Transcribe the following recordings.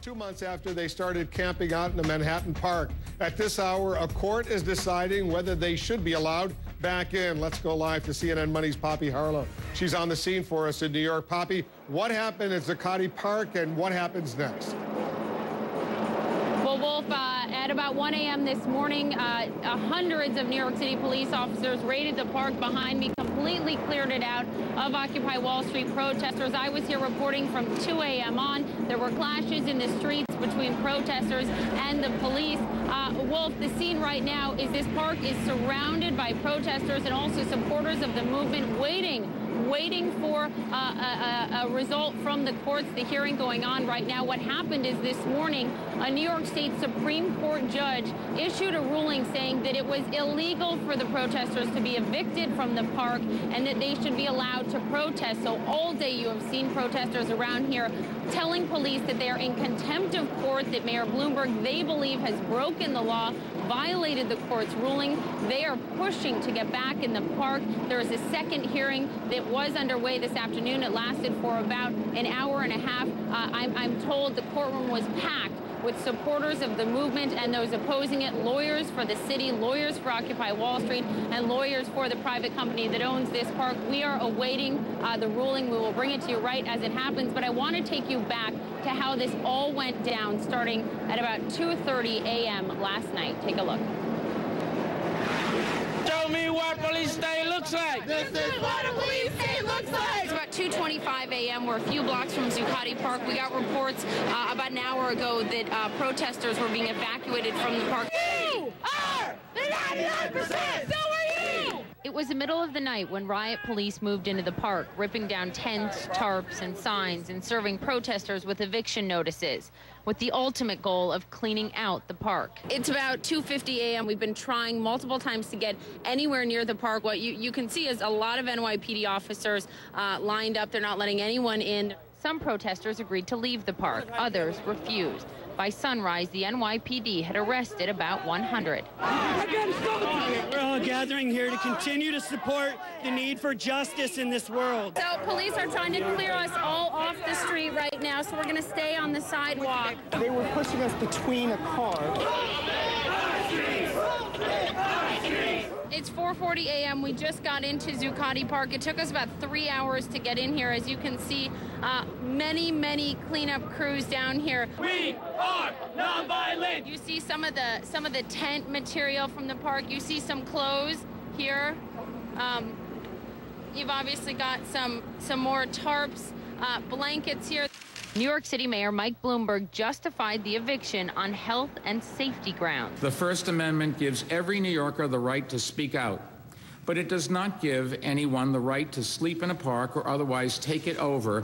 2 months after they started camping out in the Manhattan Park. At this hour, a court is deciding whether they should be allowed back in. Let's go live to CNN Money's Poppie Harlow. She's on the scene for us in New York. Poppie, what happened at Zuccotti Park and what happens next? Well, Wolf, at about 1 a.m. this morning, hundreds of New York City police officers raided the park behind me, completely cleared it out of Occupy Wall Street protesters. I was here reporting from 2 a.m. on. There were clashes in the streets between protesters and the police. Wolf, the scene right now is this park is surrounded by protesters and also supporters of the movement waiting for a result from the courts, the hearing going on right now. What happened is this morning, a New York State Supreme Court judge issued a ruling saying that it was illegal for the protesters to be evicted from the park and that they should be allowed to protest. So all day you have seen protesters around here telling police that they are in contempt of court, that Mayor Bloomberg, they believe, has broken the law, violated the court's ruling. They are pushing to get back in the park. There is a second hearing that was underway this afternoon. It lasted for about an hour and a half. I'm told the courtroom was packed with supporters of the movement and those opposing it, lawyers for the city, lawyers for Occupy Wall Street, and lawyers for the private company that owns this park. We are awaiting the ruling. We will bring it to you right as it happens, but I want to take you back to how this all went down starting at about 2:30 a.m. last night. Take a look. Show me what police state looks like. This is what a police state looks like. It's about 2:25 a.m. We're a few blocks from Zuccotti Park. We got reports about an hour ago that protesters were being evacuated from the park. You are the 99%! So are you! It was the middle of the night when riot police moved into the park, ripping down tents, tarps, and signs, and serving protesters with eviction notices, with the ultimate goal of cleaning out the park. It's about 2:50 a.m. We've been trying multiple times to get anywhere near the park. What you can see is a lot of NYPD officers lined up. They're not letting anyone in. Some protesters agreed to leave the park. Others refused. By sunrise, the NYPD had arrested about 100. We're all gathering here to continue to support the need for justice in this world. So police are trying to clear us all off the street right now, so we're going to stay on the sidewalk. They were pushing us between a car. It's 4:40 a.m. We just got into Zuccotti Park. It took us about 3 hours to get in here. As you can see, many cleanup crews down here. We are nonviolent. You see some of the tent material from the park. You see some clothes here. You've obviously got some more tarps, blankets here. New York City Mayor Mike Bloomberg justified the eviction on health and safety grounds. The First Amendment gives every New Yorker the right to speak out, but it does not give anyone the right to sleep in a park or otherwise take it over.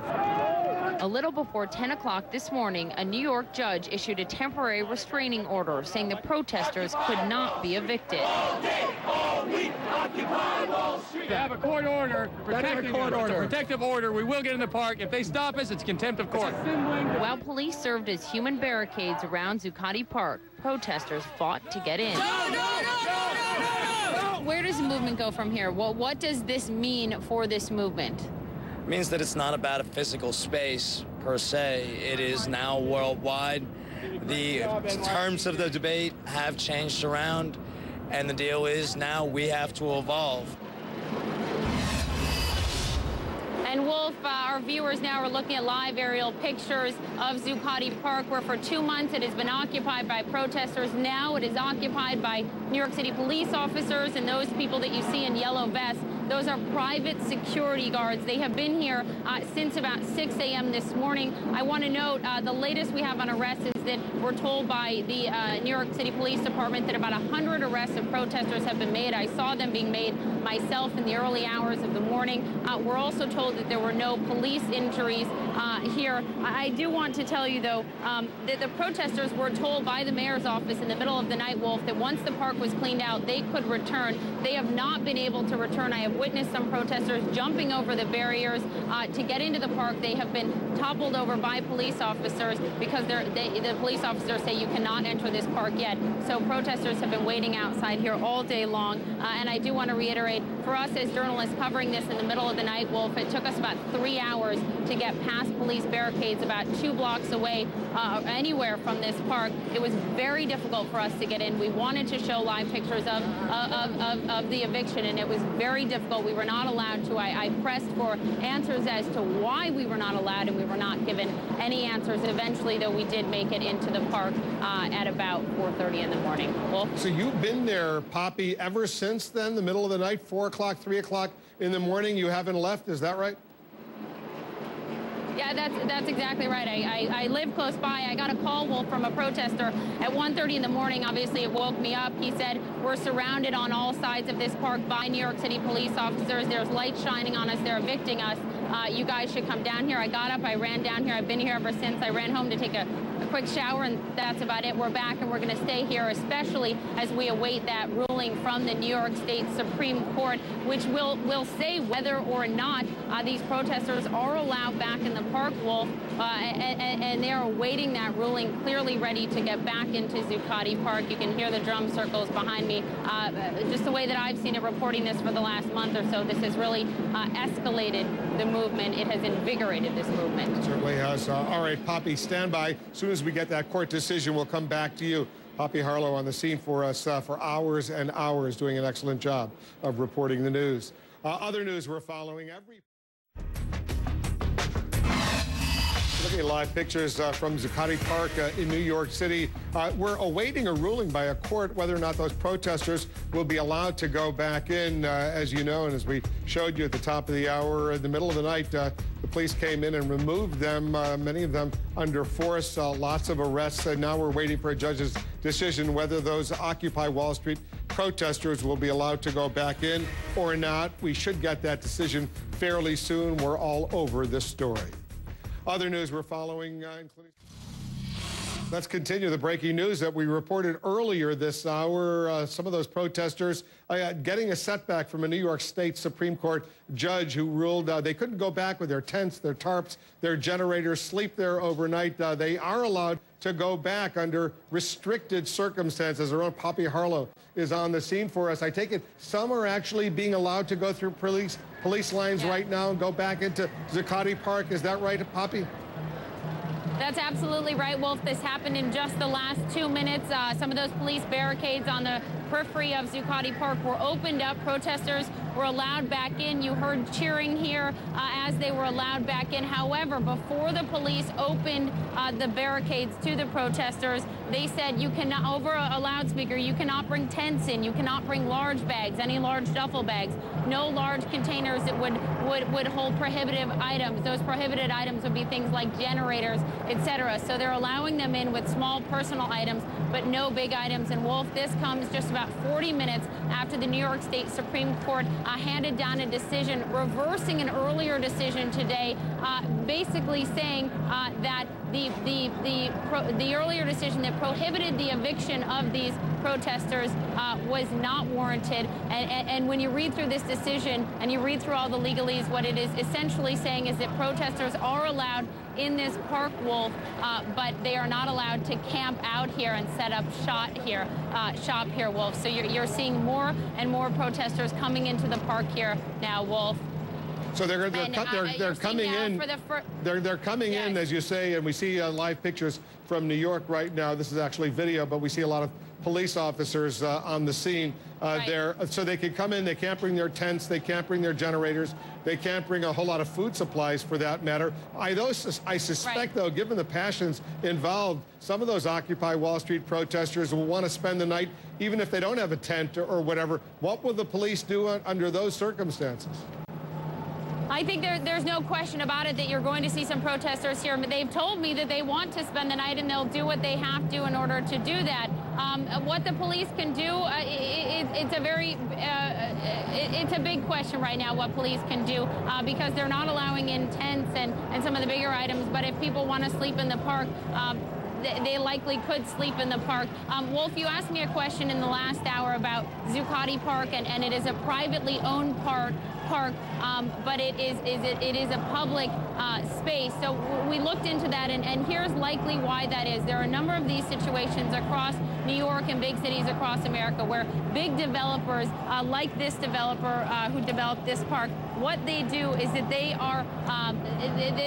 A little before 10 o'clock this morning, a New York judge issued a temporary restraining order saying the protesters could not be evicted. All day, all week, Occupy Wall Street. To have a court order protecting us. It's a protective order. We will get in the park. If they stop us, it's contempt of court. While police served as human barricades around Zuccotti Park, protesters fought to get in. Where does the movement go from here? What does this mean for this movement? It means that it's not about a physical space per se. It is now worldwide. The terms of the debate have changed around, and the deal is now we have to evolve. And Wolf, our viewers now are looking at live aerial pictures of Zuccotti Park, where for 2 months it has been occupied by protesters. Now it is occupied by New York City police officers, and those people that you see in yellow vests, those are private security guards. They have been here since about 6 a.m. this morning. I want to note the latest we have on arrests is that we're told by the New York City Police Department that about 100 arrests of protesters have been made. I saw them being made myself in the early hours of the morning. We're also told that there were no police injuries here. I do want to tell you, though, that the protesters were told by the mayor's office in the middle of the night, Wolf, that once the park was cleaned out, they could return. They have not been able to return. I have witnessed some protesters jumping over the barriers to get into the park. They have been toppled over by police officers because the police officers say you cannot enter this park yet. So protesters have been waiting outside here all day long. And I do want to reiterate, for us as journalists covering this in the middle of the night, Wolf, it took us about 3 hours to get past police barricades about 2 blocks away, anywhere from this park. It was very difficult for us to get in. We wanted to show live pictures of the eviction, and it was very difficult. We were not allowed to. I pressed for answers as to why we were not allowed, and we were not given any answers. Eventually, though, we did make it into the park at about 4:30 in the morning. Wolf? So you've been there, Poppie, ever since then, the middle of the night, 4 o'clock, 3 o'clock in the morning? You haven't left, is that right? Yeah, that's exactly right. I live close by. I got a call, Wolf, from a protester at 1:30 in the morning. Obviously, it woke me up. He said, we're surrounded on all sides of this park by New York City police officers. There's lights shining on us. They're evicting us. You guys should come down here. I got up. I ran down here. I've been here ever since. I ran home to take a quick shower, and that's about it. We're back, and we're going to stay here, especially as we await that ruling from the New York State Supreme Court, which will say whether or not these protesters are allowed back in the park, Wolf, and they are awaiting that ruling, clearly ready to get back into Zuccotti Park. You can hear the drum circles behind me. Just the way that I've seen it reporting this for the last month or so, this has really escalated the movement. It has invigorated this movement. It certainly has. All right, Poppie, stand by. As soon as we get that court decision, we'll come back to you. Poppie Harlow on the scene for us for hours and hours, doing an excellent job of reporting the news. Other news we're following every... Looking at live pictures from Zuccotti Park in New York City. We're awaiting a ruling by a court whether or not those protesters will be allowed to go back in. As you know, and as we showed you at the top of the hour, in the middle of the night, the police came in and removed them, many of them under force, lots of arrests. And now we're waiting for a judge's decision whether those Occupy Wall Street protesters will be allowed to go back in or not. We should get that decision fairly soon. We're all over this story. Other news we're following, including... Let's continue the breaking news that we reported earlier this hour. Some of those protesters getting a setback from a New York State Supreme Court judge who ruled they couldn't go back with their tents, their tarps, their generators, sleep there overnight. They are allowed to go back under restricted circumstances. Our own Poppie Harlow is on the scene for us. I take it some are actually being allowed to go through police lines right now and go back into Zuccotti Park. Is that right, Poppie? That's absolutely right, Wolf. This happened in just the last 2 minutes. Some of those police barricades on the periphery of Zuccotti Park were opened up. Protesters were allowed back in. You heard cheering here as they were allowed back in. However, before the police opened the barricades to the protesters, they said you cannot, over a loudspeaker, you cannot bring tents in. You cannot bring large bags, any large duffel bags. No large containers that would hold prohibitive items. Those prohibited items would be things like generators, etc. So they're allowing them in with small personal items, but no big items. And Wolf, this comes just about 40 minutes after the New York State Supreme Court handed down a decision reversing an earlier decision today, basically saying that the earlier decision that prohibited the eviction of these protesters was not warranted. And when you read through this decision and you read through all the legalese, what it is essentially saying is that protesters are allowed in this park, Wolf, but they are not allowed to camp out here and set up shop here, Wolf. So you're seeing more and more protesters coming into the park here now, Wolf. So they're coming in. They're coming in, as you say, and we see live pictures from New York right now. This is actually video, but we see a lot of police officers on the scene there. So they can come in. They can't bring their tents. They can't bring their generators. They can't bring a whole lot of food supplies, for that matter. I suspect, though, given the passions involved, some of those Occupy Wall Street protesters will want to spend the night, even if they don't have a tent or whatever. What will the police do under those circumstances? I think there's no question about it that you're going to see some protesters here. They've told me that they want to spend the night, and they'll do what they have to in order to do that. What the police can do, it's a big question right now, what police can do, because they're not allowing in tents and some of the bigger items. But if people want to sleep in the park, they likely could sleep in the park. Wolf, you asked me a question in the last hour about Zuccotti Park, and it is a privately owned park, but it is a public space. So we looked into that, and here's likely why that is. There are a number of these situations across New York and big cities across America where big developers, like this developer who developed this park, what they do is that they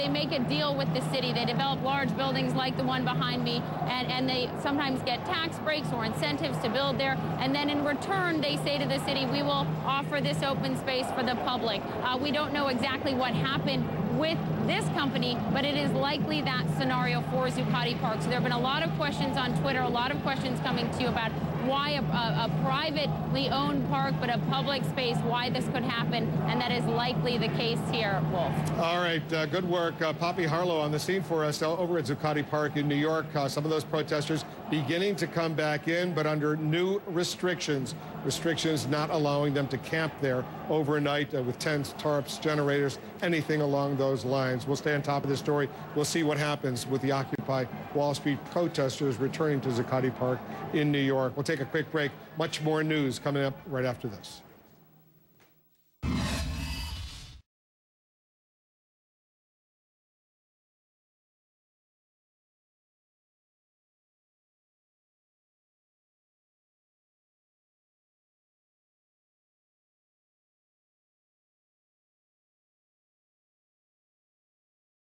make a deal with the city. They develop large buildings like the one behind me, and they sometimes get tax breaks or incentives to build there. And then in return, they say to the city, we will offer this open space for the public. We don't know exactly what happened with this company, but it is likely that scenario for Zuccotti Park. So there have been a lot of questions on Twitter, a lot of questions coming to you about why a privately owned park but a public space, why this could happen, and that is likely the case here, Wolf. All right, good work. Poppie Harlow on the scene for us over at Zuccotti Park in New York. Some of those protesters beginning to come back in, but under new restrictions not allowing them to camp there overnight with tents, tarps, generators, anything along those lines. We'll stay on top of this story. We'll see what happens with the Occupy Wall Street protesters returning to Zuccotti Park in New York. We'll take a quick break. Much more news coming up right after this.